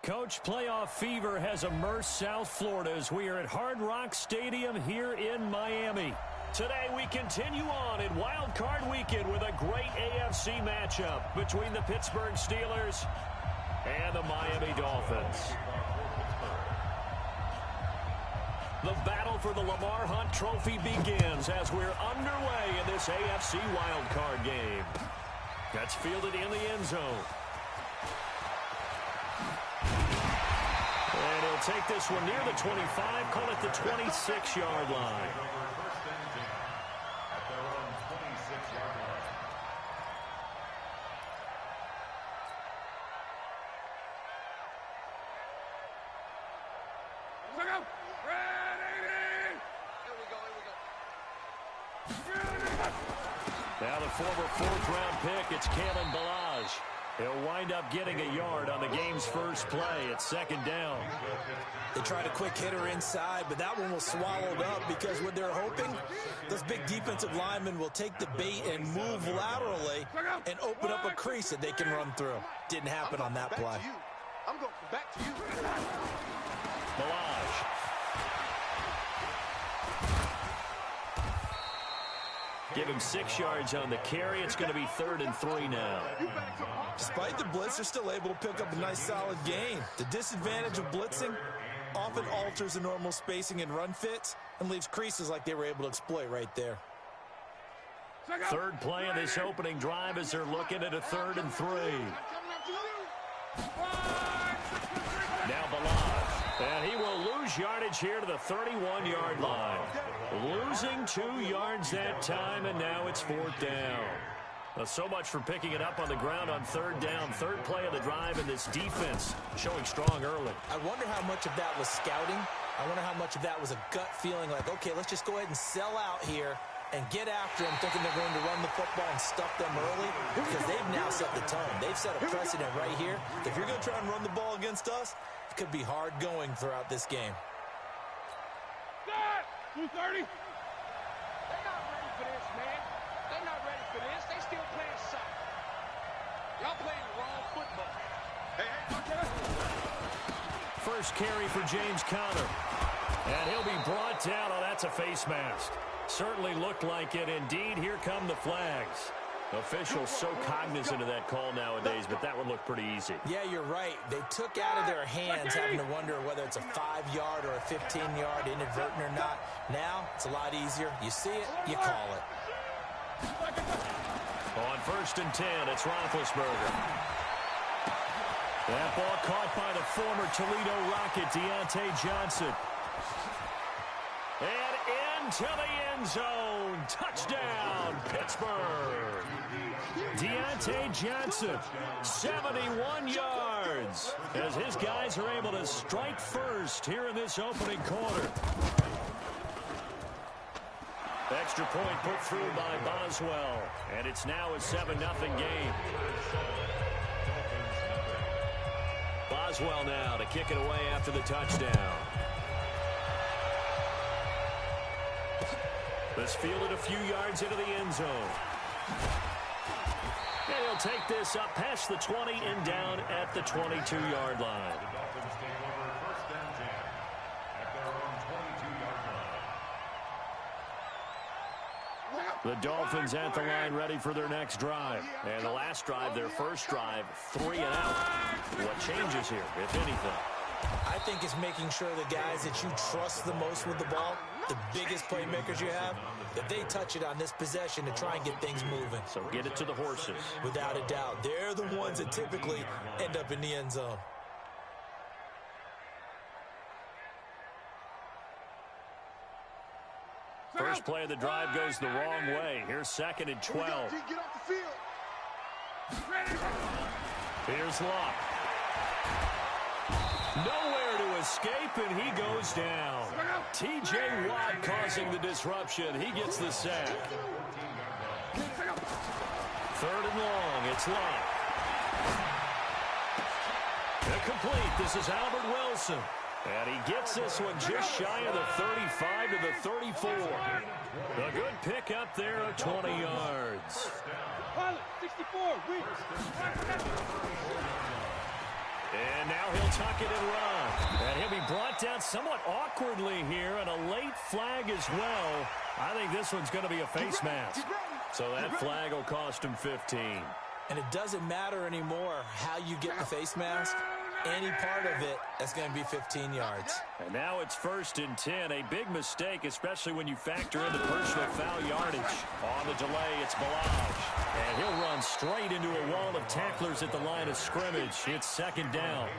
Coach, playoff fever has immersed South Florida as we are at Hard Rock Stadium here in Miami. Today we continue on in Wild Card Weekend with a great AFC matchup between the Pittsburgh Steelers and the Miami Dolphins. The battle for the Lamar Hunt Trophy begins as we're underway in this AFC Wild Card game. That's fielded in the end zone. And he'll take this one near the 25, call it the 26-yard line. Now the former fourth-round pick, it's Kalen Ballage. He'll wind up getting a yard on the game's first play. It's second down. They tried a quick hitter inside, but that one was swallowed up because what they're hoping, those big defensive linemen will take the bait and move laterally and open up a crease that they can run through. Didn't happen on that play. I'm going back to you. Ballage. Give him 6 yards on the carry. It's going to be 3rd and 3 now. Despite the blitz, they're still able to pick up a nice solid gain. The disadvantage of blitzing often alters the normal spacing and run fits and leaves creases like they were able to exploit right there. Third play of this opening drive as they're looking at a 3rd and 3. Now Ballage. And he will lose yardage here to the 31-yard line. Losing 2 yards that time, and now it's 4th down. Well, so much for picking it up on the ground on 3rd down. Third play of the drive, and this defense showing strong early. I wonder how much of that was scouting. I wonder how much of that was a gut feeling like, okay, let's just go ahead and sell out here and get after them, thinking they're going to run the football and stuff them early, because they've now set the tone. They've set a precedent right here. If you're going to try and run the ball against us, it could be hard going throughout this game. 230. They're not ready for this, man. They're not ready for this. They still playing soccer. Y'all playing the wrong football. First carry for James Conner. And he'll be brought down. Oh, that's a face mask. Certainly looked like it. Indeed, here come the flags. Officials so cognizant of that call nowadays, but that one looked pretty easy. Yeah, you're right. They took out of their hands having to wonder whether it's a 5-yard or a 15-yard inadvertent or not. Now, it's a lot easier. You see it, you call it. On 1st and 10, it's Roethlisberger. That ball caught by the former Toledo Rocket, Deontay Johnson. And into the end zone. Touchdown, Pittsburgh. Deontay Johnson, 71 yards, as his guys are able to strike first here in this opening quarter. Extra point put through by Boswell, and it's now a 7-0 game. Boswell now to kick it away after the touchdown. This fielded a few yards into the end zone. And he'll take this up past the 20 and down at the 22-yard line. The Dolphins at the line ready for their next drive. And the last drive, their first drive, 3 and out. What changes here, if anything? I think it's making sure the guys that you trust the most with the ball, the biggest playmakers you have, that they touch it on this possession to try and get things moving. So get it to the horses. Without a doubt. They're the ones that typically end up in the end zone. First play of the drive goes the wrong way. Here's 2nd and 12. Get off the field. Here's Locke. Nowhere to escape, and he goes down. T.J. Watt causing the disruption. He gets the sack. 3rd and long. It's Locke. Incomplete. This is Albert Wilson. And he gets this one just shy of the 35 to the 34. A good pick up there of 20 yards. And now he'll tuck it and run. And he'll be brought down somewhat awkwardly here, and a late flag as well. I think this one's going to be a face mask. So that flag will cost him 15. And it doesn't matter anymore how you get the face mask. Any part of it, that's going to be 15 yards. And now it's 1st and 10. A big mistake, especially when you factor in the personal foul yardage. On the delay, it's Balaj. And he'll run straight into a wall of tacklers at the line of scrimmage. It's 2nd down.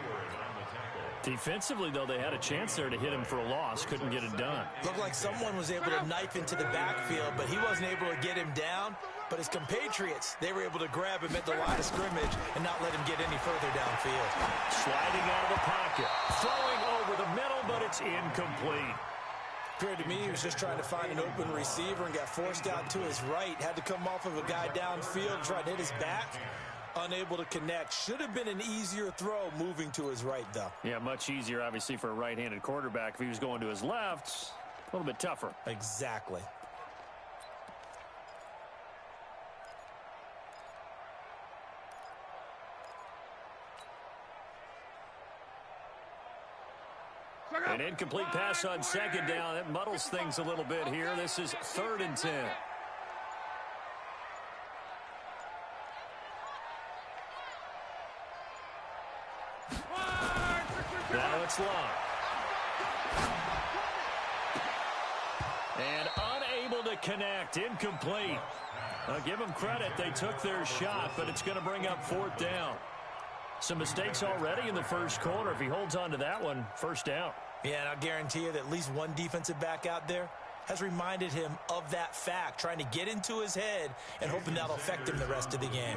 Defensively, though, they had a chance there to hit him for a loss. Couldn't get it done. Looked like someone was able to knife into the backfield, but he wasn't able to get him down. But his compatriots, they were able to grab him at the line of scrimmage and not let him get any further downfield. Sliding out of the pocket. Throwing over the middle, but it's incomplete. Appeared to me he was just trying to find an open receiver and got forced out to his right. Had to come off of a guy downfield, try to hit his back. Unable to connect. Should have been an easier throw moving to his right, though. Yeah, much easier, obviously, for a right-handed quarterback. If he was going to his left, a little bit tougher. Exactly. An incomplete pass on 2nd down. That muddles things a little bit here. This is 3rd and 10. Now it's long. And unable to connect. Incomplete. I'll give them credit. They took their shot, but it's going to bring up 4th down. Some mistakes already in the first quarter. If he holds on to that one, 1st down. Yeah, and I'll guarantee you that at least one defensive back out there has reminded him of that fact, trying to get into his head and hoping that'll affect him the rest of the game.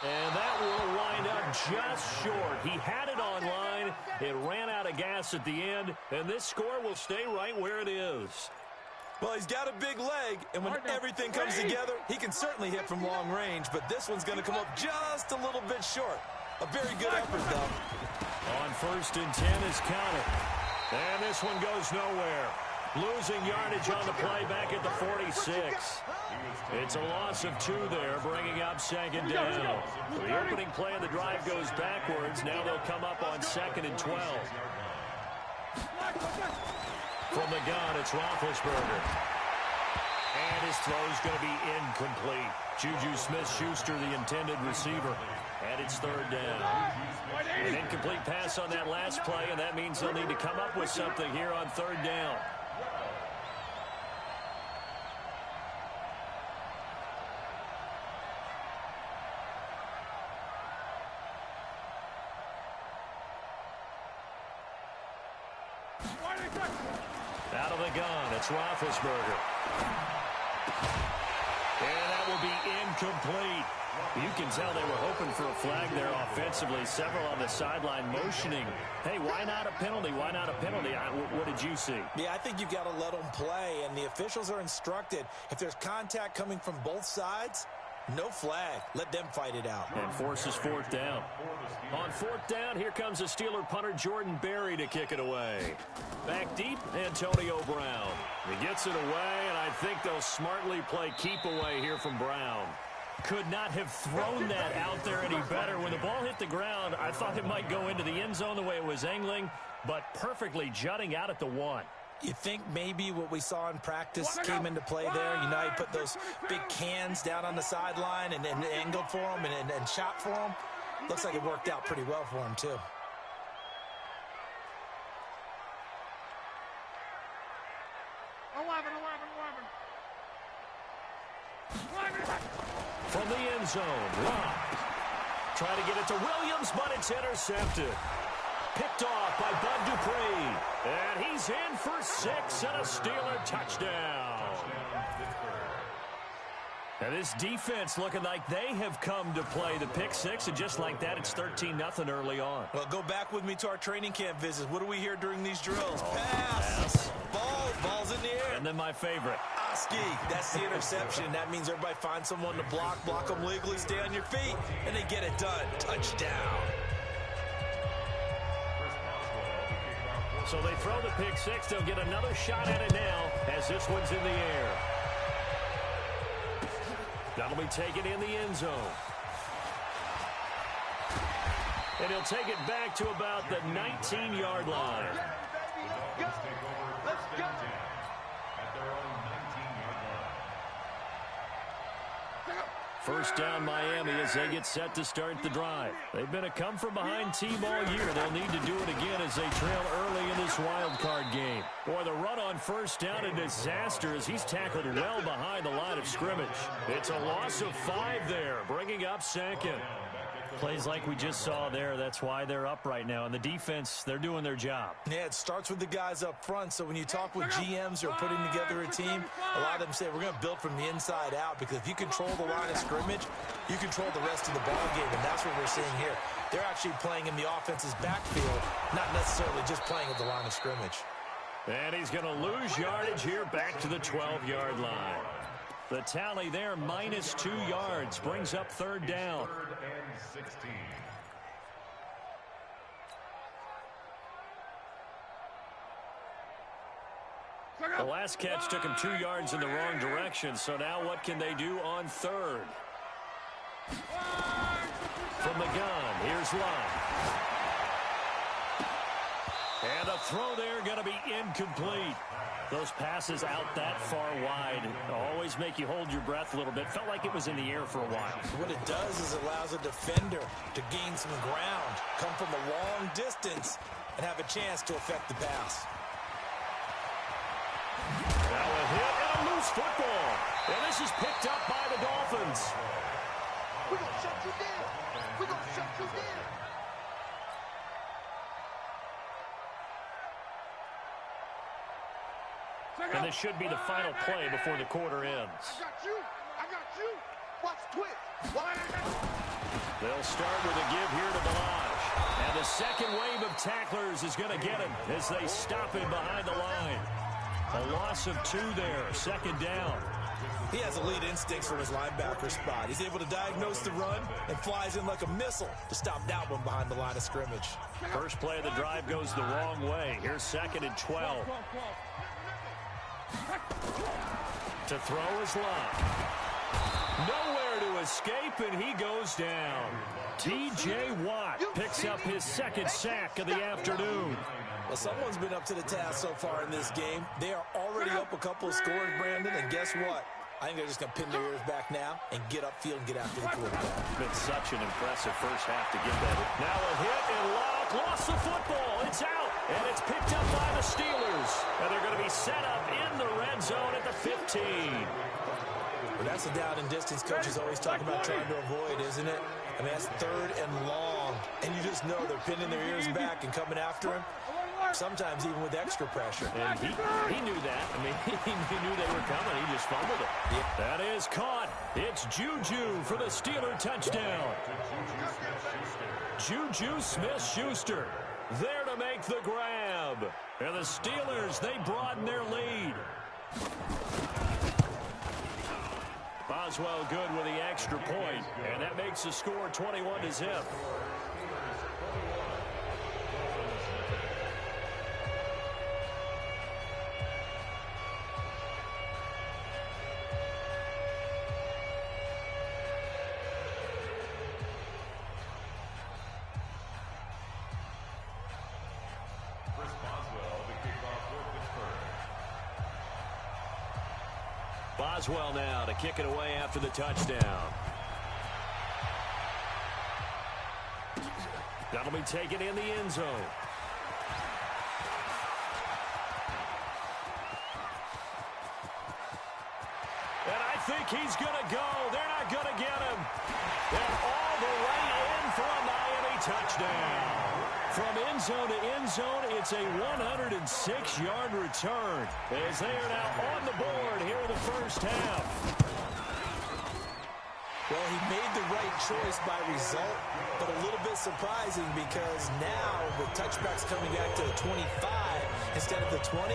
And that will wind up just short. He had it online. It ran out of gas at the end, and this score will stay right where it is. Well, he's got a big leg, and when everything comes together, he can certainly hit from long range, but this one's going to come up just a little bit short. A very good effort, though. On 1st and 10 is counted. And this one goes nowhere. Losing yardage on the play back at the 46. It's a loss of 2 there, bringing up 2nd down. The opening play of the drive goes backwards. Now they'll come up on 2nd and 12. From the gun, it's Roethlisberger. And his throw's going to be incomplete. Juju Smith-Schuster, the intended receiver. And it's 3rd down. An incomplete pass on that last play, and that means they'll need to come up with something here on 3rd down. Out of the gun, it's Roethlisberger. And that will be incomplete. You can tell they were hoping for a flag there offensively. Several on the sideline motioning. Hey, why not a penalty? Why not a penalty? What did you see? Yeah, I think you've got to let them play, and the officials are instructed. If there's contact coming from both sides, no flag. Let them fight it out. And forces 4th down. On 4th down, here comes the Steeler punter Jordan Berry to kick it away. Back deep, Antonio Brown. He gets it away, and I think they'll smartly play keep away here from Brown. Could not have thrown that out there any better. When the ball hit the ground, I thought it might go into the end zone the way it was angling, but perfectly jutting out at the 1. You think maybe what we saw in practice came into play there? You know, he put those big cans down on the sideline and angled for him and shot for him. Looks like it worked out pretty well for him, too. From the end zone, Rock. Trying to get it to Williams, but it's intercepted. Picked off by Bud Dupree. And he's in for 6 and a Steeler touchdown. And this defense looking like they have come to play the pick 6, and just like that, it's 13-0 early on. Well, go back with me to our training camp visits. What do we hear during these drills? Pass. Ball's in the air. And then my favorite. Oski, that's the interception. That means everybody finds someone to block them legally, stay on your feet, and they get it done. Touchdown. So they throw the pick 6. They'll get another shot at it now as this one's in the air. That'll be taken in the end zone. And he'll take it back to about the 19-yard line. Let's go. First down Miami as they get set to start the drive. They've been a come-from-behind team all year. They'll need to do it again as they trail early in this wild card game. Boy, the run on first down, a disaster as he's tackled well behind the line of scrimmage. It's a loss of 5 there, bringing up second. Plays like we just saw there, that's why they're up right now. And the defense, they're doing their job. Yeah, it starts with the guys up front. So when you talk with GMs who are putting together a team, a lot of them say we're going to build from the inside out, because if you control the line of scrimmage, you control the rest of the ball game, and that's what we're seeing here. They're actually playing in the offense's backfield, not necessarily just playing at the line of scrimmage. And he's going to lose yardage here back to the 12-yard line. The tally there, minus 2 yards, brings up third down. The last catch took him 2 yards in the wrong direction, so now what can they do on third? From the gun, here's Love. And a throw there going to be incomplete. Those passes out that far wide always make you hold your breath a little bit. Felt like it was in the air for a while. What it does is it allows a defender to gain some ground, come from a long distance, and have a chance to affect the pass. Now a hit and a loose football. And this is picked up by the Dolphins. We're going to shut you down. We're going to shut you down. And this should be the final play before the quarter ends. I got you. I got you. Watch twist. They'll start with a give here to Balaj. And the second wave of tacklers is going to get him as they stop him behind the line. A loss of 2 there, second down. He has elite instincts from his linebacker spot. He's able to diagnose the run and flies in like a missile to stop that one behind the line of scrimmage. First play of the drive goes the wrong way. Here's second and 12. To throw is Love. Nowhere to escape, and he goes down. T.J. Watt picks up his second sack of the afternoon. Well, someone's been up to the task so far in this game. They are already up a couple of scores, Brandon, and guess what? I think they're just going to pin their ears back now and get upfield and get after the quarterback. It's been such an impressive first half to get that. Now a hit, and Love lost the football. It's out, and it's picked up by the Steelers. And they're going to be set up in the red zone at the 15. Well, that's the down and distance coaches always talk about trying to avoid, isn't it? I mean, that's third and long, and you just know they're pinning their ears back and coming after him. Sometimes even with extra pressure. And he knew that. I mean, he knew they were coming. He just fumbled it. Yep. That is caught. It's Juju for the Steeler touchdown. Juju Smith-Schuster there to make the grab. And the Steelers, they broaden their lead. Boswell good with the extra point, and that makes the score 21-0. Boswell now to kick it away after the touchdown. That'll be taken in the end zone. And I think he's going to go. They're not going to get him. And all the way in for a Miami touchdown. From end zone to end zone, it's a 106-yard return as they are now on the board here in the first half. Well, he made the right choice by result, but a little bit surprising because now with touchbacks coming back to the 25 instead of the 20,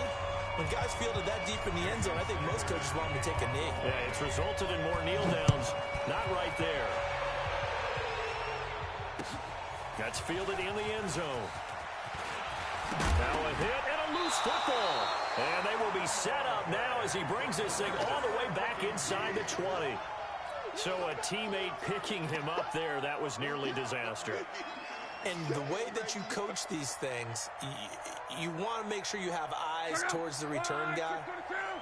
when guys fielded that deep in the end zone, I think most coaches want them to take a knee. Yeah, it's resulted in more kneel downs. Not right there. That's fielded in the end zone. Now a hit and a loose football. And they will be set up now as he brings this thing all the way back inside the 20. So a teammate picking him up there, that was nearly disaster. And the way that you coach these things, you want to make sure you have eyes towards the return guy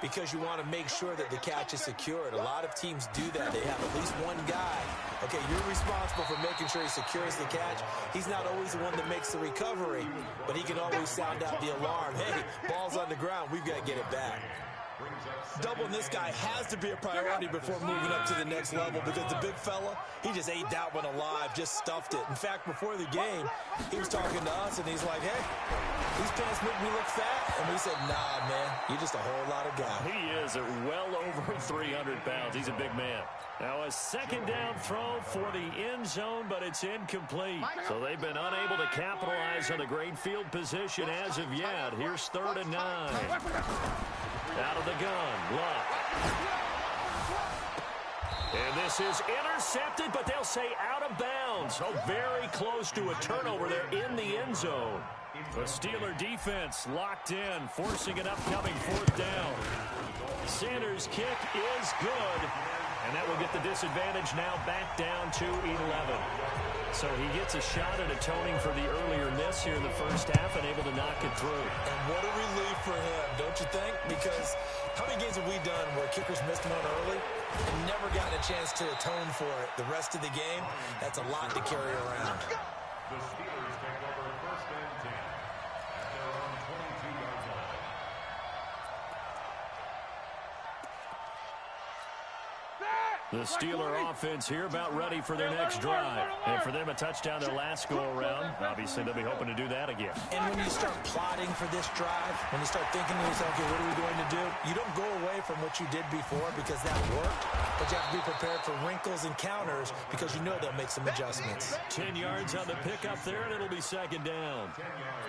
because you want to make sure that the catch is secured. A lot of teams do that. They have at least one guy. Okay, you're responsible for making sure he secures the catch. He's not always the one that makes the recovery, but he can always sound out the alarm. Hey, ball's on the ground. We've got to get it back. Doubling this guy has to be a priority before moving up to the next level because the big fella, he just ate that one alive, just stuffed it. In fact, before the game, he was talking to us, and he's like, hey, these pants make me look fat. And we said, nah, man, you're just a whole lot of guy. He is at well over 300 pounds. He's a big man. Now a second down throw for the end zone, but it's incomplete. So they've been unable to capitalize on the great field position as of yet. Here's 3rd and 9. Out of the gun, Luck. And this is intercepted, but they'll say out of bounds. So very close to a turnover there in the end zone. The Steeler defense locked in, forcing an upcoming 4th down. Sanders' kick is good, and that will get the disadvantage now back down to 11. So he gets a shot at atoning for the earlier miss here in the first half and able to knock it through. And what a relief for him, don't you think? Because how many games have we done where kickers missed one early and never gotten a chance to atone for it the rest of the game? That's a lot to carry around. The Steelers take over 1st and 10 at their own 22-yard line. The Steeler offense here about ready for their next drive. And for them, a touchdown their last go-around. Obviously, they'll be hoping to do that again. And when you start plotting for this drive, when you start thinking to yourself, okay, what are we going to do? You don't go away from what you did before because that worked, but you have to be prepared for wrinkles and counters because you know they'll make some adjustments. 10 yards on the pickup there, and it'll be 2nd down.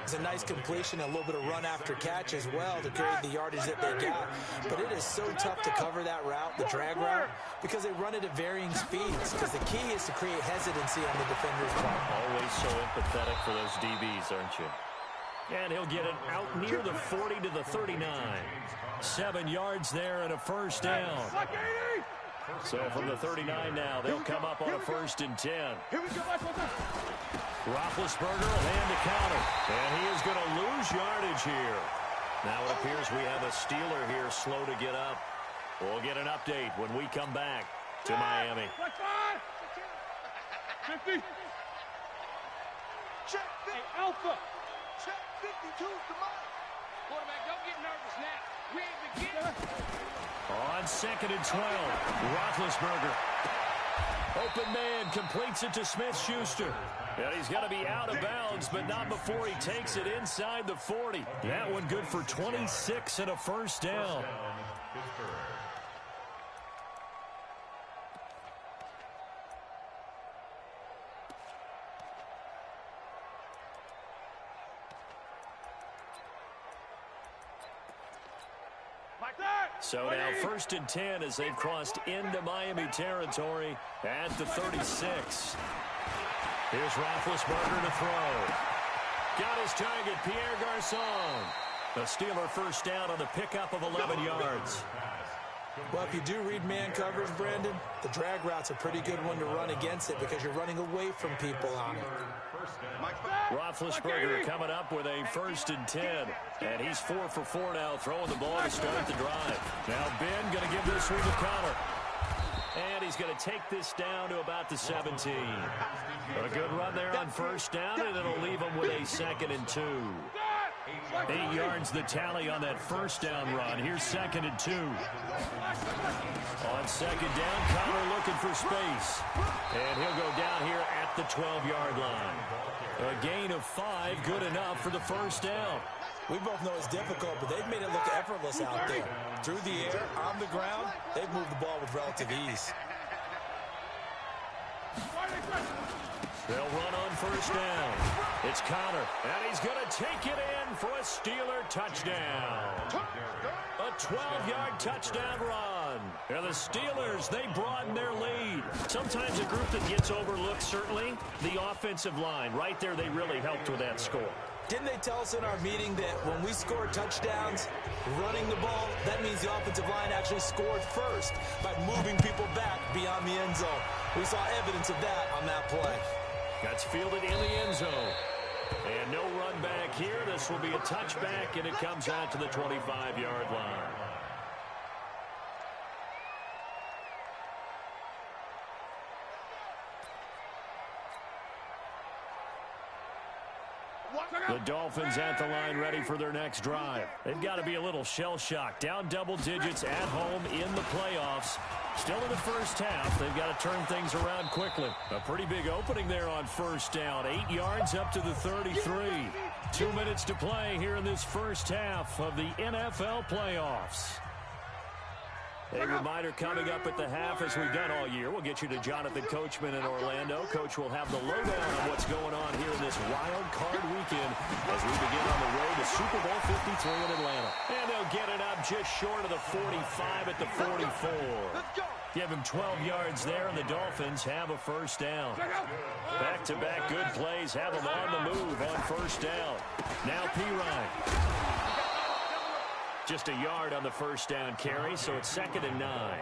It's a nice completion, a little bit of run after catch as well to create the yardage that they got. But it is so tough to cover that route, the drag route, because they run it at varying speeds. Because the key is to create hesitancy on the defender's part. Always so empathetic for those DBs, aren't you? And he'll get it out near the 40 to the 39. 7 yards there and a 1st down. So from the 39 now, they'll come up on a 1st and 10. Roethlisberger will hand the counter. And he is going to lose yardage here. Now it appears we have a Steeler here slow to get up. We'll get an update when we come back to Miami. 50. Check 50. Hey, Alpha. Check 52 to mine. Quarterback, don't get nervous now. We ain't beginning. On 2nd and 12, Roethlisberger. Open man completes it to Smith-Schuster. And he's got to be out of bounds, but not before he takes it inside the 40. That one good for 26 and a 1st down. So now 1st and 10 as they've crossed into Miami territory at the 36. Here's Roethlisberger to throw. Got his target, Pierre Garçon. The Steeler 1st down on the pickup of 11 yards. Well, if you do read man coverage, Brandon, the drag route's a pretty good one to run against it because you're running away from people on it. Roethlisberger coming up with a 1st and 10. And he's 4 for 4 now, throwing the ball to start the drive. Now Ben going to give this one to Connor. And he's going to take this down to about the 17. But a good run there on 1st down, and it'll leave him with a 2nd and 2. 8 yards the tally on that 1st down run. Here's 2nd and 2. On 2nd down, Connor looking for space. And he'll go down here at the 12-yard line. A gain of 5, good enough for the 1st down. We both know it's difficult, but they've made it look effortless out there. Through the air, on the ground, they've moved the ball with relative ease. They'll run on 1st down. It's Connor, and he's going to take it in for a Steeler touchdown. A 12-yard touchdown run. And the Steelers, they broaden their lead. Sometimes a group that gets overlooked, certainly, the offensive line. Right there, they really helped with that score. Didn't they tell us in our meeting that when we score touchdowns running the ball, that means the offensive line actually scored first by moving people back beyond the end zone? We saw evidence of that on that play. That's fielded in the end zone. And no run back here. This will be a touchback, and it comes out to the 25-yard line. The Dolphins at the line ready for their next drive. They've got to be a little shell-shocked. Down double digits at home in the playoffs. Still in the first half. They've got to turn things around quickly. A pretty big opening there on first down. 8 yards up to the 33. 2 minutes to play here in this first half of the NFL playoffs. A reminder coming up at the half, as we've done all year. We'll get you to Jonathan Coachman in Orlando. Coach will have the lowdown on what's going on here in this wild card weekend as we begin on the road to Super Bowl 53 in Atlanta. And they'll get it up just short of the 45 at the 44. Give him 12 yards there, and the Dolphins have a first down. Back-to-back good plays have them on the move on first down. Now Pirine. Just a yard on the first down carry, so it's 2nd and 9.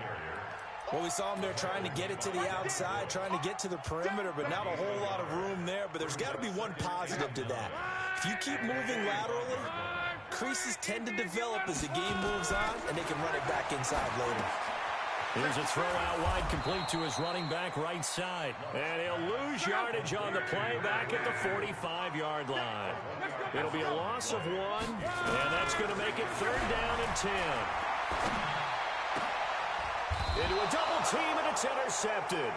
Well, we saw him there trying to get it to the outside, trying to get to the perimeter, but not a whole lot of room there. But there's got to be one positive to that. If you keep moving laterally, creases tend to develop as the game moves on, and they can run it back inside later. Here's a throw out wide, complete to his running back right side. And he'll lose yardage on the play back at the 45-yard line. It'll be a loss of 1, and that's going to make it 3rd down and 10. Into a double team, and it's intercepted.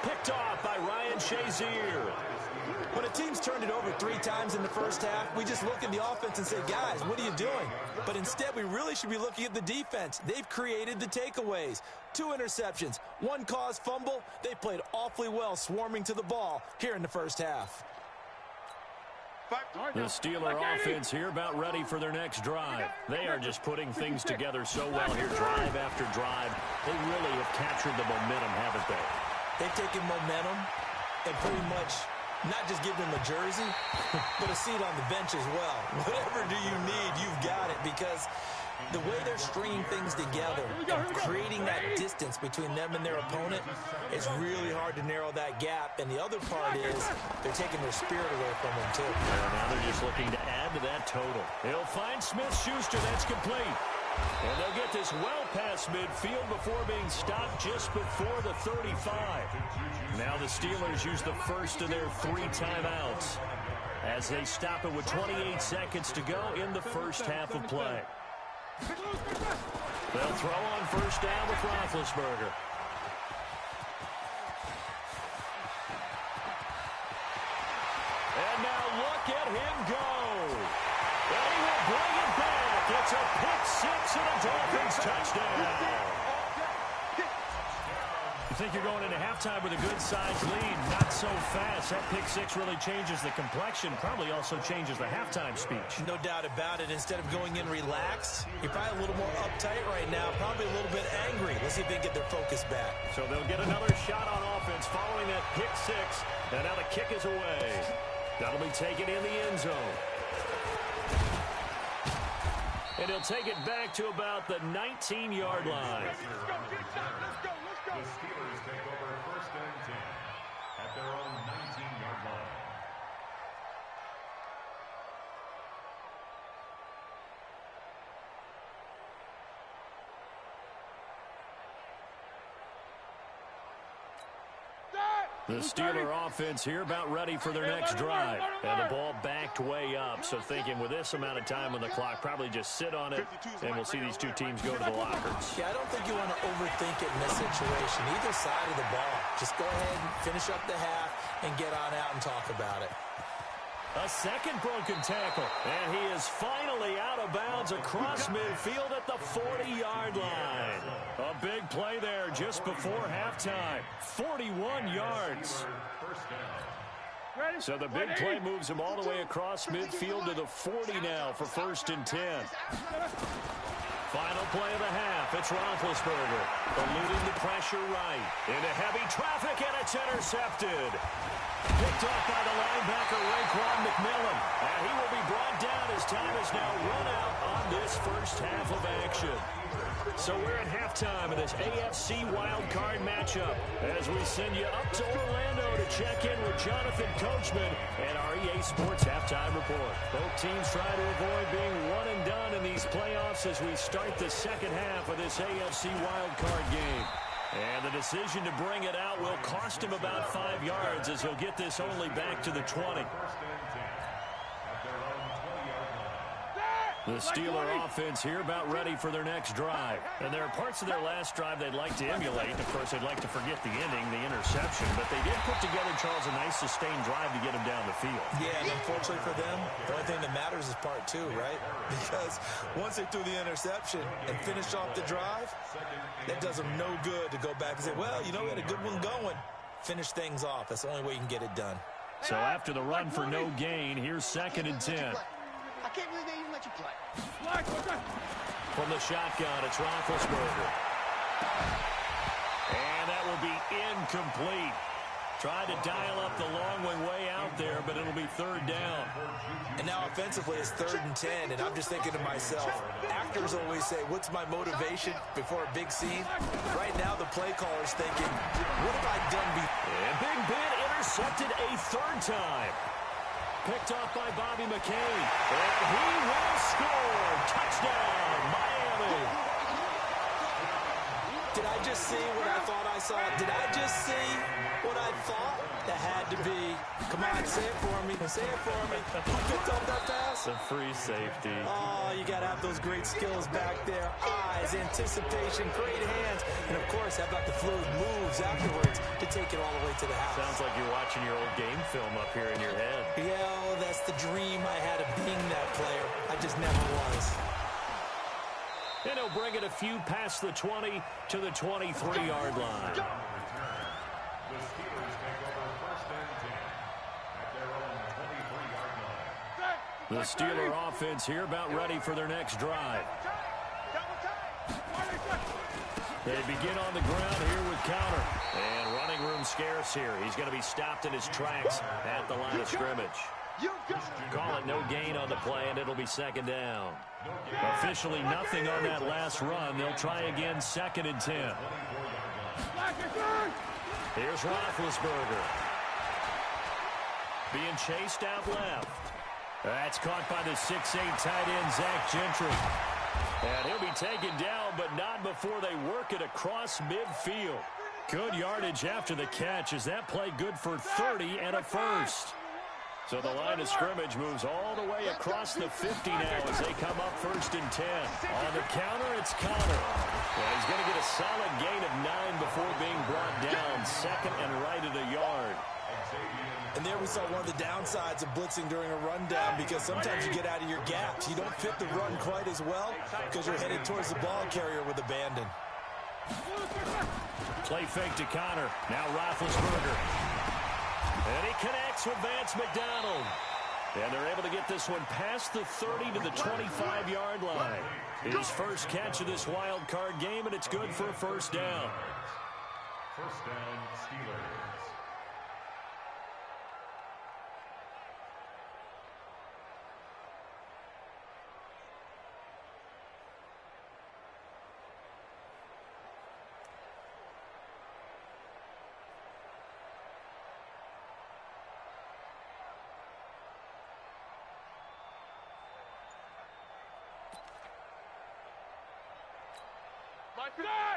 Picked off by Ryan Shazier. When a team's turned it over 3 times in the first half, we just look at the offense and say, guys, what are you doing? But instead, we really should be looking at the defense. They've created the takeaways. 2 interceptions, 1 caused fumble. They played awfully well swarming to the ball here in the first half. The Steeler offense here about ready for their next drive. They are just putting things together so well here, drive after drive. They really have captured the momentum, haven't they? They've taken momentum and pretty much not just give them a jersey, but a seat on the bench as well. Whatever do you need, you've got it, because the way they're stringing things together and creating that distance between them and their opponent, it's really hard to narrow that gap. And the other part is they're taking their spirit away from them, too. And now they're just looking to add to that total. He'll find Smith-Schuster. That's complete. And they'll get this well past midfield before being stopped just before the 35. Now the Steelers use the first of their 3 timeouts as they stop it with 28 seconds to go in the first half of play. They'll throw on first down with Roethlisberger. And now look at him go. And he will bring it back. It's a pick-6 and a Dolphins touchdown. You think you're going into halftime with a good-sized lead. Not so fast. That pick-6 really changes the complexion. Probably also changes the halftime speech. No doubt about it. Instead of going in relaxed, you're probably a little more uptight right now. Probably a little bit angry. Let's see if they can get their focus back. So they'll get another shot on offense following that pick-6. And now the kick is away. That'll be taken in the end zone. And he'll take it back to about the 19-yard line. The Steelers take over 1st and 10 at their own 19-yard line. The Steeler offense here about ready for their next drive. And the ball backed way up. So thinking with this amount of time on the clock, probably just sit on it, and we'll see these 2 teams go to the lockers. Yeah, I don't think you want to overthink it in this situation. Either side of the ball. Just go ahead and finish up the half and get on out and talk about it. A second broken tackle. And he is finally out of bounds across midfield at the 40-yard line. A big play there just before halftime. 41 yards. So the big play moves him all the way across midfield to the 40 now for 1st and 10. Final play of the half. It's Roethlisberger. Eluding the pressure right. Into heavy traffic, and it's intercepted. Picked off by the line linebacker Raekwon McMillan. And he will be brought down as time is now run out on this first half of action. So we're at halftime of this AFC wildcard matchup as we send you up to Orlando to check in with Jonathan Coachman and our EA Sports Halftime Report. Both teams try to avoid being one and done in these playoffs as we start the second half of this AFC wildcard game. And the decision to bring it out will cost him about 5 yards as he'll get this only back to the 20. The Steeler offense here about ready for their next drive. And there are parts of their last drive they'd like to emulate. Of course, they'd like to forget the ending, the interception. But they did put together, Charles, a nice sustained drive to get him down the field. Yeah, and unfortunately for them, the only thing that matters is part two, right? Because once they threw the interception and finished off the drive, that does them no good to go back and say, well, you know, we had a good one going. Finish things off. That's the only way you can get it done. So after the run for no gain, here's 2nd and 10. I can't believe they even let you play. From the shotgun, it's Roethlisberger. And that will be incomplete. Tried to dial up the long way out there, but it'll be 3rd down. And now offensively it's 3rd and 10, and I'm just thinking to myself, actors always say, what's my motivation before a big scene? Right now the play caller's thinking, what have I done before? And Big Ben intercepted a 3rd time. Picked off by Bobby McCain. And he will score. Touchdown, Miami. Did I just see what I thought I saw? Did I just see what I thought? That had to be. Come on, say it for me. Say it for me. Who picked up that pass? The free safety. Oh, you got to have those great skills back there. Eyes, anticipation, great hands. And, of course, how about the fluid moves afterwards to take it all the way to the house? Sounds like you're watching your old game film up here in your head. Yeah, well, that's the dream I had of being that player. I just never was. And he'll bring it a few past the 20 to the 23-yard line. The Steelers take over 1st and 10 at their own 23-yard line. The Steeler offense here about ready for their next drive. They begin on the ground here with Counter. And running room scarce here. He's going to be stopped in his tracks at the line of scrimmage. Call it no gain on the play, and it'll be 2nd down. Officially nothing on that last run. They'll try again 2nd and 10. Here's Roethlisberger. Being chased out left. That's caught by the 6'8" tight end, Zach Gentry. And he'll be taken down, but not before they work it across midfield. Good yardage after the catch. Is that play good for 30 and a 1st? So the line of scrimmage moves all the way across the 50 now as they come up 1st and 10. On the counter, it's Conner. Well, he's going to get a solid gain of 9 before being brought down. 2nd and right at a yard. And there we saw one of the downsides of blitzing during a rundown, because sometimes you get out of your gaps. You don't fit the run quite as well because you're headed towards the ball carrier with abandon. Play fake to Conner. Now Roethlisberger. And he connects with Vance McDonald. And they're able to get this one past the 30 to the 25-yard line. His first catch of this wild card game, and it's good for a 1st down. 1st down, Steelers.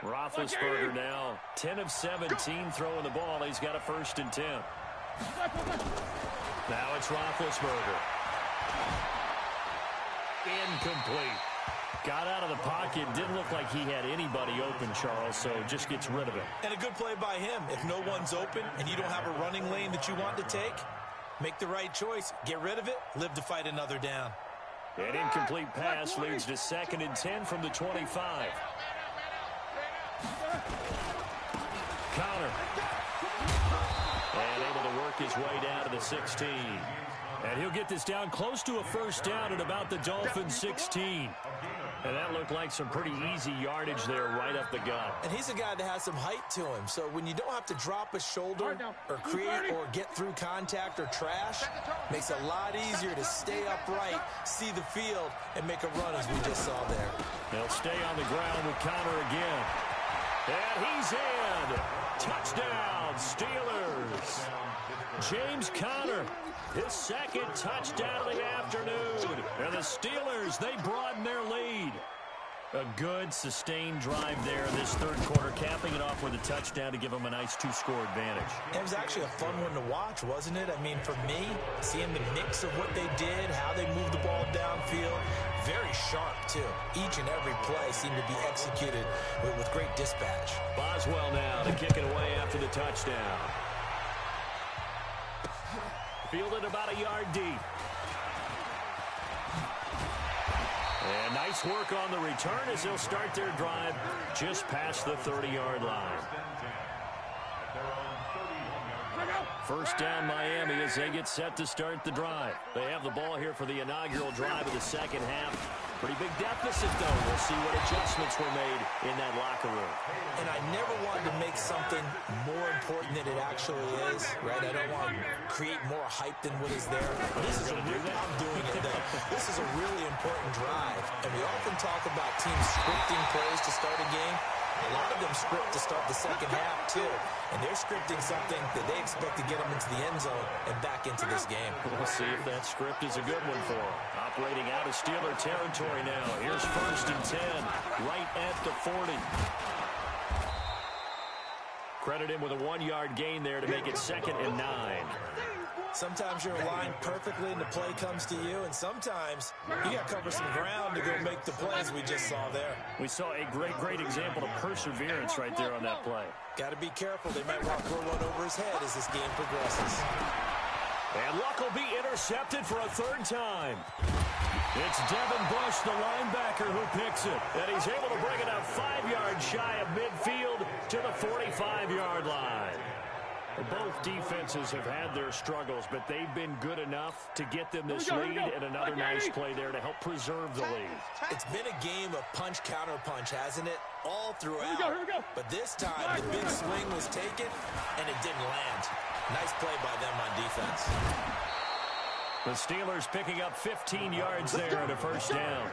Roethlisberger now 10 of 17 throwing the ball. He's got a 1st and 10. Now it's Roethlisberger. Incomplete. Got out of the pocket. Didn't look like he had anybody open, Charles, so just gets rid of it. And a good play by him. If no one's open and you don't have a running lane that you want to take, make the right choice. Get rid of it. Live to fight another down. An incomplete pass leads to 2nd and 10 from the 25. Counter. And able to work his way down to the 16. And he'll get this down close to a 1st down at about the Dolphins' 16. And that looked like some pretty easy yardage there right up the gut. And he's a guy that has some height to him. So when you don't have to drop a shoulder or create or get through contact or trash, makes it a lot easier to stay upright, see the field, and make a run as we just saw there. They'll stay on the ground with Conner again. And he's in. Touchdown, Steelers. James Conner, his second touchdown of the afternoon. And the Steelers, they broaden their lead. A good, sustained drive there in this third quarter, capping it off with a touchdown to give them a nice two-score advantage. It was actually a fun one to watch, wasn't it? I mean, for me, seeing the mix of what they did, how they moved the ball downfield, very sharp, too. Each and every play seemed to be executed with great dispatch. Boswell now to kick it away after the touchdown. Fielded about a yard deep. And nice work on the return as they'll start their drive just past the 30-yard line. First down, Miami, as they get set to start the drive. They have the ball here for the inaugural drive of the second half. Pretty big deficit, though. We'll see what adjustments were made in that locker room. And I never wanted to make something more important than it actually is, right? I don't want to create more hype than what is there. This is I'm doing it, though. This is a really important drive. And we often talk about teams scripting plays to start a game. A lot of them script to start the second half, too. And they're scripting something that they expect to get them into the end zone and back into this game. We'll see if that script is a good one for them. Operating out of Steeler territory now. Here's 1st and 10, right at the 40. Credit him with a 1-yard gain there to make it 2nd and 9. Sometimes you're aligned perfectly and the play comes to you, and sometimes you got to cover some ground to go make the plays we just saw there. We saw a great example of perseverance right there on that play. Got to be careful. They might want to throw one over his head as this game progresses. And Luck will be intercepted for a 3rd time. It's Devin Bush, the linebacker, who picks it. And he's able to bring it up 5 yards shy of midfield to the 45-yard line. Both defenses have had their struggles, but they've been good enough to get them this lead, and another nice play there to help preserve the lead. It's been a game of punch-counter-punch, hasn't it? All throughout. Here we go. But this time, the big swing was taken, and it didn't land. Nice play by them on defense. The Steelers picking up 15 yards there at a 1st down.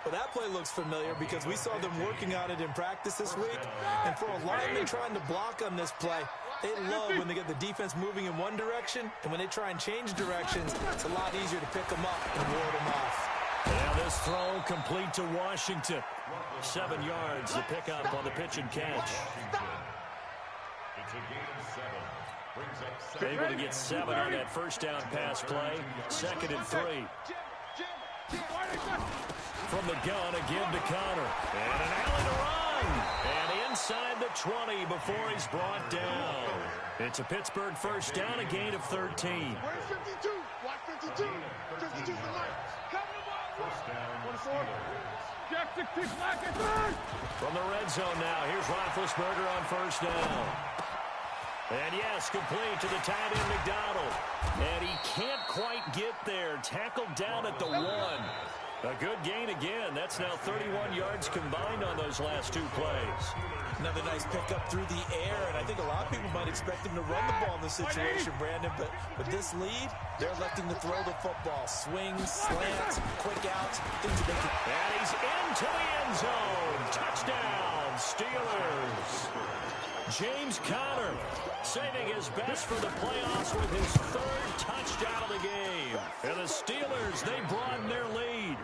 Well, that play looks familiar because we saw them working on it in practice this week. And for a lineman trying to block on this play, they love when they get the defense moving in one direction. And when they try and change directions, it's a lot easier to pick them up and ward them off. Now this throw complete to Washington. 7 yards, the pickup on the pitch and catch. It's a gain of 7. Able to get 7 on that 1st down pass play. 2nd and 3. From the gun, again to Conner. And an alley to run. And inside the 20 before he's brought down. It's a Pittsburgh 1st down, a gain of 13. Where's 52? Watch 52. 52's the light. First down, 24. Jackson kicks back at 3rd. From the red zone now, here's Roethlisberger on 1st down. And yes, complete to the tight end, McDonald. And he can't quite get there. Tackled down at the 1. A good gain again. That's now 31 yards combined on those last 2 plays. Another nice pickup through the air, and I think a lot of people might expect him to run the ball in this situation, Brandon, but with this lead, they're electing to throw the football. Swings, slants, quick outs, things that they can... And he's into the end zone. Touchdown, Steelers. James Conner saving his best for the playoffs with his 3rd touchdown of the game. And the Steelers, they broaden their lead.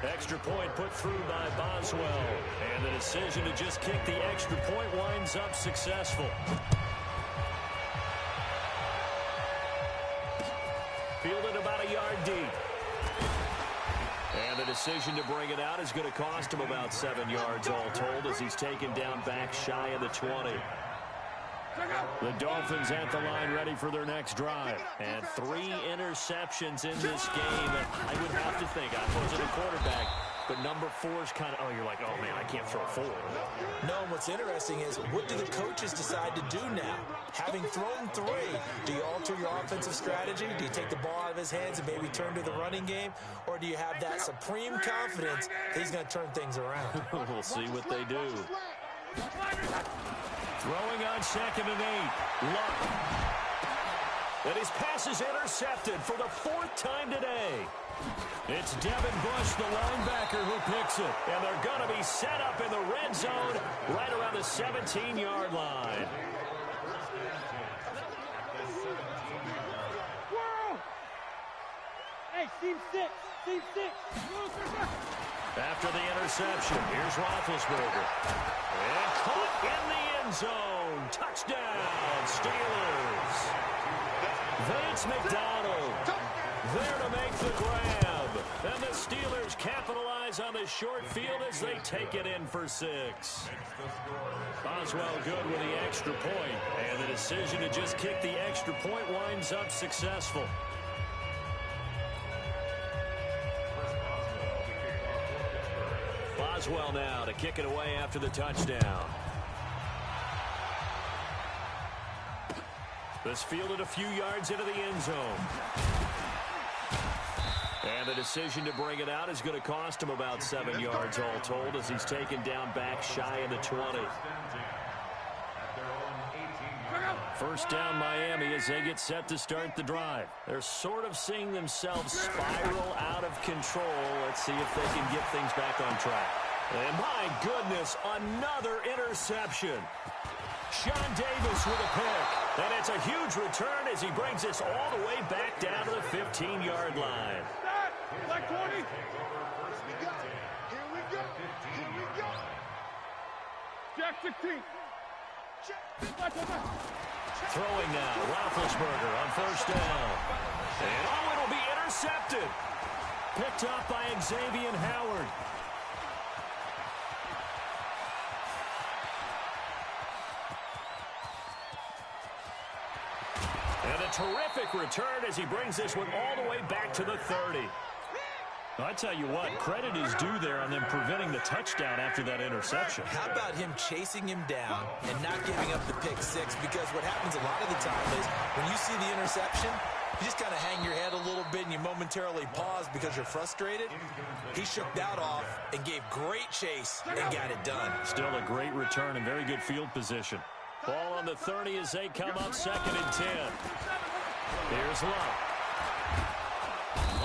Extra point put through by Boswell. And the decision to just kick the extra point winds up successful. Fielded about a yard deep. And the decision to bring it out is going to cost him about 7 yards all told as he's taken down back shy of the 20. The Dolphins at the line ready for their next drive. And 3 interceptions in this game. I would have to think, I wasn't a quarterback, but number 4 is kind of, you're like, oh, man, I can't throw 4. No, and what's interesting is, what do the coaches decide to do now? Having thrown 3, do you alter your offensive strategy? Do you take the ball out of his hands and maybe turn to the running game? Or do you have that supreme confidence that he's going to turn things around? We'll see what they do. Throwing on 2nd and 8. Luck. And his pass is intercepted for the 4th time today. It's Devin Bush, the linebacker, who picks it. And they're going to be set up in the red zone right around the 17-yard line. Hey, team 6. Team 6. After the interception, here's Roethlisberger. And caught in the end zone. Touchdown, Steelers. Vance McDonald there to make the grab. And the Steelers capitalize on the short field as they take it in for 6. Boswell good with the extra point. And the decision to just kick the extra point winds up successful. Boswell now to kick it away after the touchdown. This fielded a few yards into the end zone. And the decision to bring it out is going to cost him about 7 yards all told as he's taken down back shy of the 20. First down Miami as they get set to start the drive. They're sort of seeing themselves spiral out of control. Let's see if they can get things back on track. And my goodness, another interception. Sean Davis with a pick. And it's a huge return as he brings us all the way back down to the 15-yard line. Black 20. Here we go. Here we go. Here we go. Jack 16. Throwing now, Roethlisberger on first down. And it'll be intercepted. Picked up by Xavier Howard. And a terrific return as he brings this one all the way back to the 30. I tell you what, credit is due there on them preventing the touchdown after that interception. How about him chasing him down and not giving up the pick 6? Because what happens a lot of the time is when you see the interception, you just kind of hang your head a little bit and you momentarily pause because you're frustrated. He shook that off and gave great chase and got it done. Still a great return and very good field position. Ball on the 30 as they come up 2nd and 10. Here's Luck.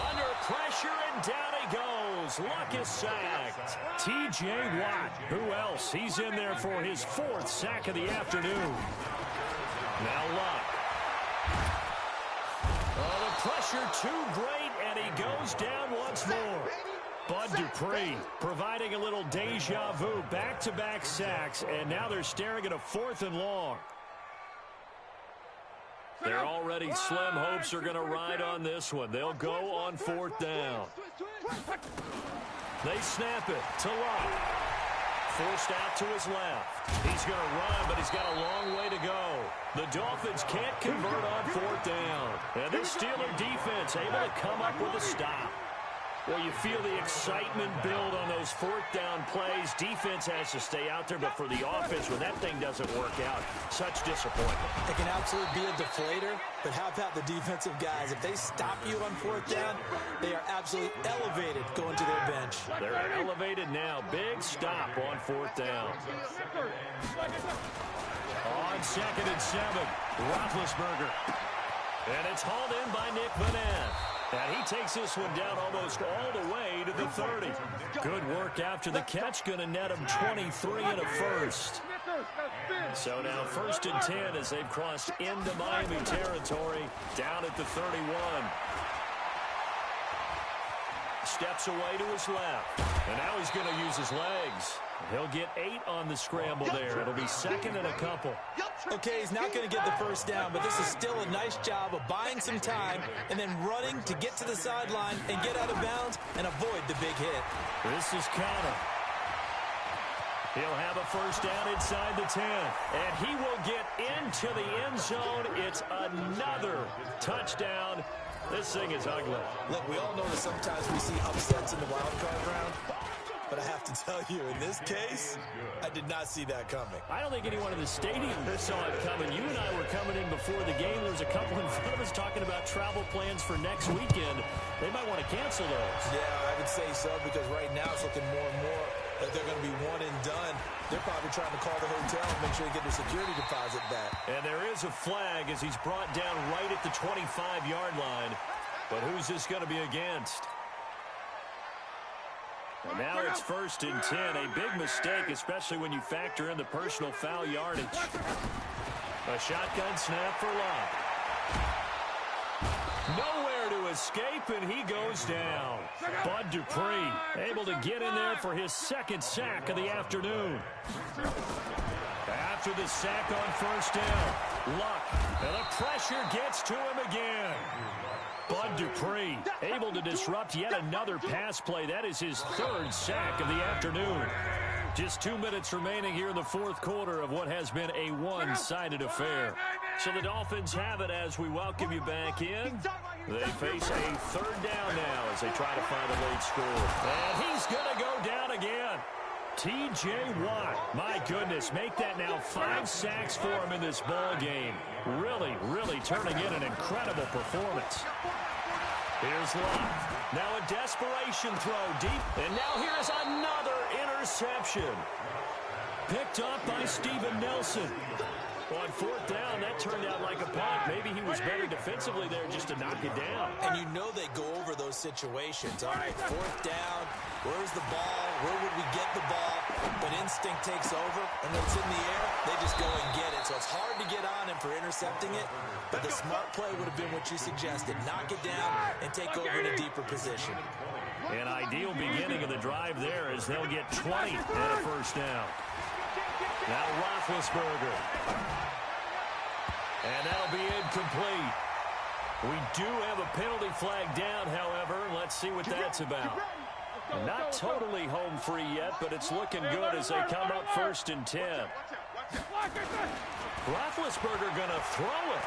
Under pressure and down he goes. Luck is sacked. T.J. Watt. Who else? He's in there for his 4th sack of the afternoon. Now Luck. Oh, the pressure too great, and he goes down once more. Bud Dupree providing a little deja vu, back-to-back sacks, and now they're staring at a 4th and long. Their already slim hopes are going to ride on this one. They'll go on 4th down. They snap it to Luck. Forced out to his left. He's going to run, but he's got a long way to go. The Dolphins can't convert on 4th down. And this Steeler defense able to come up with a stop. Well, you feel the excitement build on those 4th down plays. Defense has to stay out there, but for the offense, when that thing doesn't work out, such disappointment. It can absolutely be a deflator, but how about the defensive guys? If they stop you on 4th down, they are absolutely elevated going to their bench. They're elevated now. Big stop on 4th down. On 2nd and 7, Roethlisberger. And it's hauled in by Nick Vanette. And he takes this one down almost all the way to the 30. Good work after the catch. Going to net him 23 and a first. So now 1st and 10 as they've crossed into Miami territory down at the 31. Steps away to his left. And now he's going to use his legs. He'll get 8 on the scramble there. It'll be 2nd and a couple. Okay, he's not going to get the first down, but this is still a nice job of buying some time and then running to get to the sideline and get out of bounds and avoid the big hit. This is Conner. He'll have a first down inside the 10. And he will get into the end zone. It's another touchdown This thing is ugly. Look, we all know that sometimes we see upsets in the wild card round, but I have to tell you, in this case, I did not see that coming. I don't think anyone in the stadium saw it coming. You and I were coming in before the game. There was a couple in front of us talking about travel plans for next weekend. They might want to cancel those. Yeah, I would say so, because right now it's looking more and more that they're going to be one and done. They're probably trying to call the hotel and make sure they get their security deposit back. And there is a flag as he's brought down right at the 25-yard line. But who's this going to be against? And now it's 1st and 10. A big mistake, especially when you factor in the personal foul yardage. A shotgun snap for Locke. Nowhere to escape, and he goes down. Bud Dupree able to get in there for his second sack of the afternoon. After the sack on 1st down, Luck, and the pressure gets to him again. Bud Dupree able to disrupt yet another pass play. That is his 3rd sack of the afternoon. Just 2 minutes remaining here in the 4th quarter of what has been a one-sided affair. So the Dolphins have it as we welcome you back in. They face a 3rd down now as they try to find a late score. And he's going to go down again. T.J. Watt, my goodness, make that now 5 sacks for him in this ball game. Really, really turning in an incredible performance. Here's Locke. Now a desperation throw deep. And now here is another interception. Picked up by Steven Nelson. On 4th down, that turned out like a punt. Maybe he was better defensively there just to knock it down. And you know they go over those situations. All right, 4th down. Where's the ball? Where would we get the ball? But instinct takes over, and when it's in the air, they just go and get it. So it's hard to get on him for intercepting it, but the smart play would have been what you suggested. Knock it down and take over in a deeper position. An ideal beginning of the drive there as they'll get 20 at a 1st down. Now Roethlisberger. And that'll be incomplete. We do have a penalty flag down, however. Let's see what that's about. Not totally home free yet, but it's looking good as they come up 1st and 10. Roethlisberger going to throw it.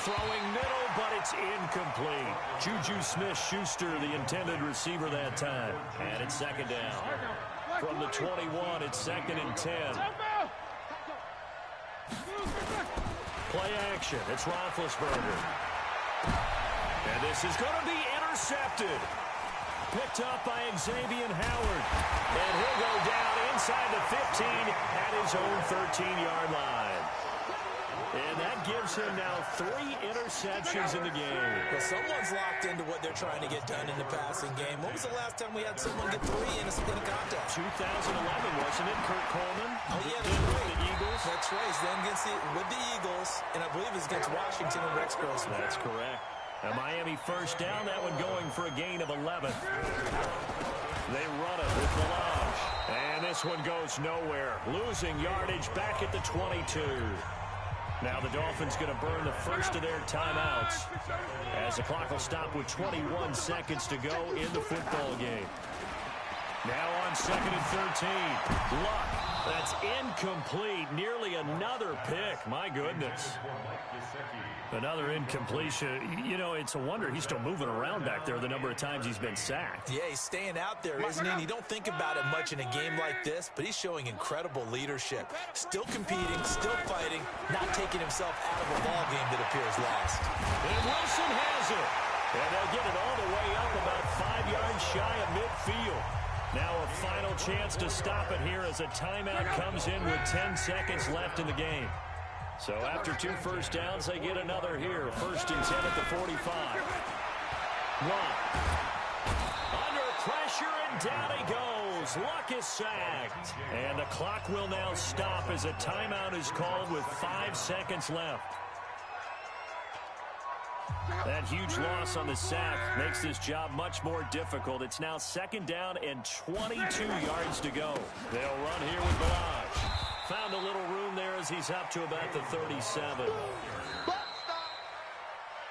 Throwing middle, but it's incomplete. Juju Smith-Schuster, the intended receiver that time. And it's 2nd down. From the 21, it's 2nd and 10. Play action. It's Roethlisberger. And this is going to be intercepted. Picked up by Xavier Howard. And he'll go down inside the 15 at his own 13-yard line. And that gives him now 3 interceptions in the game. Well, someone's locked into what they're trying to get done in the passing game. When was the last time we had someone get 3 in a contest? 2011, wasn't it? Kurt Coleman. Oh, yeah, that's right. The Eagles. That's right. He's then against with the Eagles, and I believe it's against Washington and Rex Grossman. That's correct. A Miami 1st down, that one going for a gain of 11. They run it with Melange. And this one goes nowhere. Losing yardage back at the 22. Now the Dolphins going to burn the first of their timeouts as the clock will stop with 21 seconds to go in the football game. Now on 2nd and 13. Luck. That's incomplete. Nearly another pick. My goodness. Another incompletion. You know, it's a wonder he's still moving around back there the number of times he's been sacked. Yeah, he's staying out there, isn't he? And you don't think about it much in a game like this, but he's showing incredible leadership. Still competing, still fighting, not taking himself out of a ball game that appears lost. And Wilson has it. And they'll get it all the way up about 5 yards shy of midfield. Now a final chance to stop it here as a timeout comes in with 10 seconds left in the game. So after 2 first downs, they get another here. 1st and 10 at the 45. Luck. Under pressure, and down he goes. Luck is sacked. And the clock will now stop as a timeout is called with 5 seconds left. That huge loss on the sack makes this job much more difficult. It's now 2nd down and 22 yards to go. They'll run here with Melange. Found a little room there as he's up to about the 37.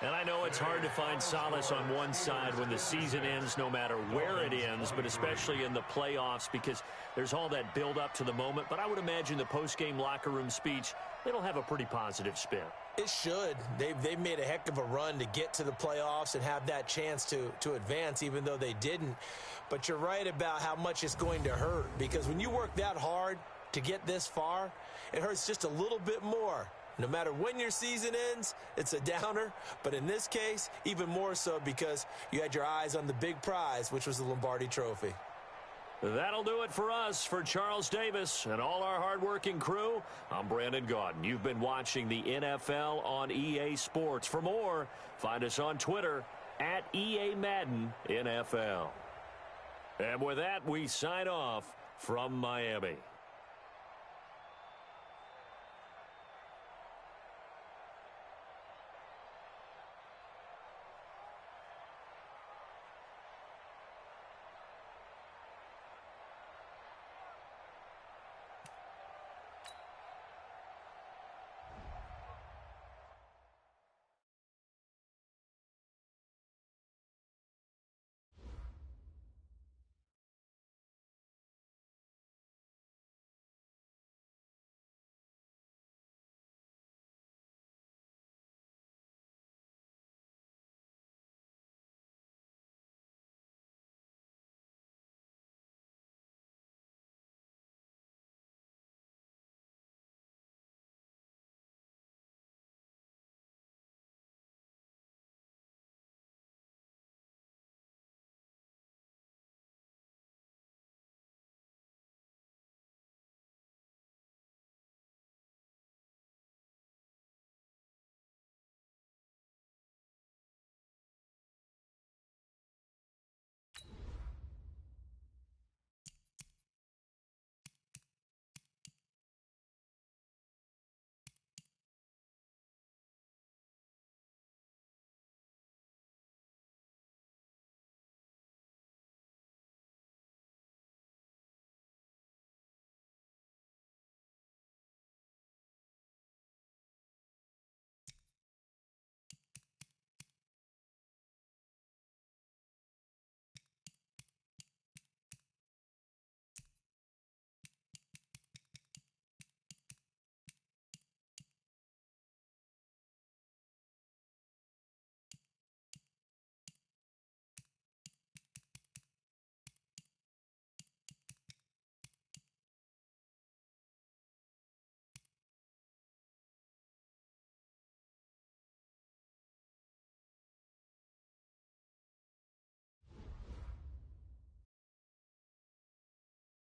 And I know it's hard to find solace on one side when the season ends, no matter where it ends, but especially in the playoffs because there's all that build up to the moment. But I would imagine the post-game locker room speech, it'll have a pretty positive spin. It should. They've made a heck of a run to get to the playoffs and have that chance to advance, even though they didn't. But you're right about how much it's going to hurt, because when you work that hard to get this far, it hurts just a little bit more. No matter when your season ends, it's a downer. But in this case, even more so because you had your eyes on the big prize, which was the Lombardi Trophy. That'll do it for us. For Charles Davis and all our hardworking crew, I'm Brandon Gaudin. You've been watching the NFL on EA Sports. For more, find us on Twitter at EA Madden NFL. And with that, we sign off from Miami.